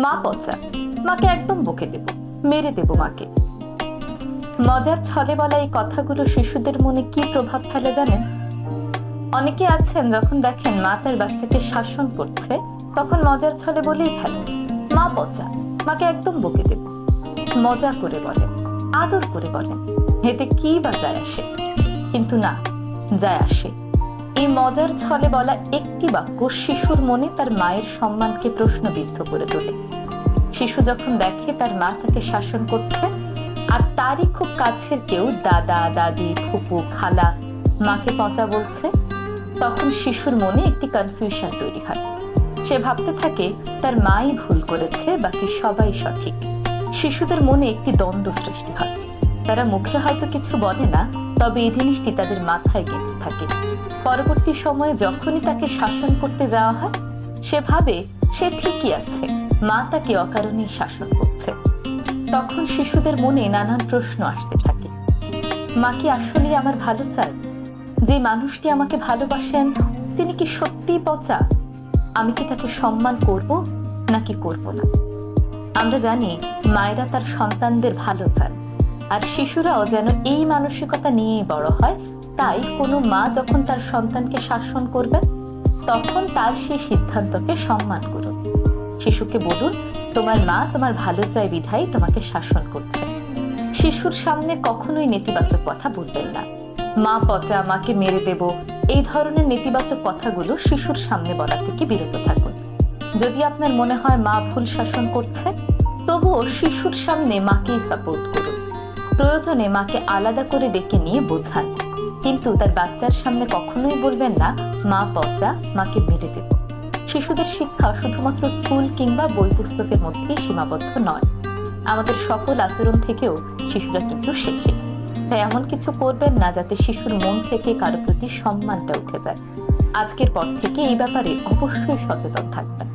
মা পচা, মাকে একদম বকে দেব, মেরে দেব মাকে। মজার ছলে বলা এই কথাগুলো শিশুদের মনে কি প্রভাব ফেলে জানেন? অনেকে আছেন যখন দেখেন মা তার বাচ্চাকে শাসন করছে তখন মজার ছলে বলেই ফেলেন, মা পচা, মাকে একদম বকে দেব। মজা করে বলেন, আদর করে বলেন, এতে কি বা যায় আসে? কিন্তু না, যায় আসে। এই মজার ছলে বলা একটি বাক্য শিশুর মনে তার মায়ের সম্মানকে প্রশ্নবিদ্ধ করে তোলে। শিশু যখন দেখে তার মা তাকে শাসন করছে আর তারই খুব কাছের কেউ দাদা দাদি ফুপু খালা মাকে পচা বলছে, তখন শিশুর মনে একটি কনফিউশন তৈরি হয়। সে ভাবতে থাকে তার মাই ভুল করেছে, বাকি সবাই সঠিক। শিশুদের মনে একটি দ্বন্দ্ব সৃষ্টি হয়। তারা মুখে হয়তো কিছু বলে না, তবে এই জিনিসটি তাদের মাথায় গেঁথে থাকে। পরবর্তী সময়ে যখনই তাকে শাসন করতে যাওয়া হয় সে ভাবে সে ঠিকই আছে, মা তাকে অকারণেই শাসন করছে। তখন শিশুদের মনে নানান প্রশ্ন আসতে থাকে। মা কি আসলেই আমার ভালো চায়? যে মানুষটি আমাকে ভালোবাসেন তিনি কি সত্যিই পচা? আমি কি তাকে সম্মান করব নাকি করব না? আমরা জানি মায়েরা তার সন্তানদের ভালো চান, আর শিশুরাও যেন এই মানসিকতা নিয়েই বড় হয়। তাই কোনো মা যখন তার সন্তানকে শাসন করবেন তখন তার সেই সিদ্ধান্তকে সম্মান করুন। শিশুকে বলুন, তোমার মা তোমার ভালো চায় বিধায় তোমাকে শাসন করছে। শিশুর সামনে কখনোই নেতিবাচক কথা বলবেন না। মা পচা, মাকে মেরে দেব, এই ধরনের নেতিবাচক কথাগুলো শিশুর সামনে বলা থেকে বিরত থাকুন। যদি আপনার মনে হয় মা ভুল শাসন করছে, তবুও শিশুর সামনে মাকেই সাপোর্ট করুন। প্রয়োজনে মাকে আলাদা করে ডেকে নিয়ে বোঝান, কিন্তু তার বাচ্চার সামনে কখনোই বলবেন না মা পচা, মাকে মেরে দেব। শিশুদের শিক্ষা শুধুমাত্র স্কুল কিংবা বই পুস্তকের মধ্যেই সীমাবদ্ধ নয়। আমাদের সকল আচরণ থেকেও শিশুরা কিন্তু শেখে। তাই এমন কিছু করবেন না যাতে শিশুর মন থেকে কারো প্রতি সম্মানটা উঠে যায়। আজকের পর থেকে এই ব্যাপারে অবশ্যই সচেতন থাকবেন।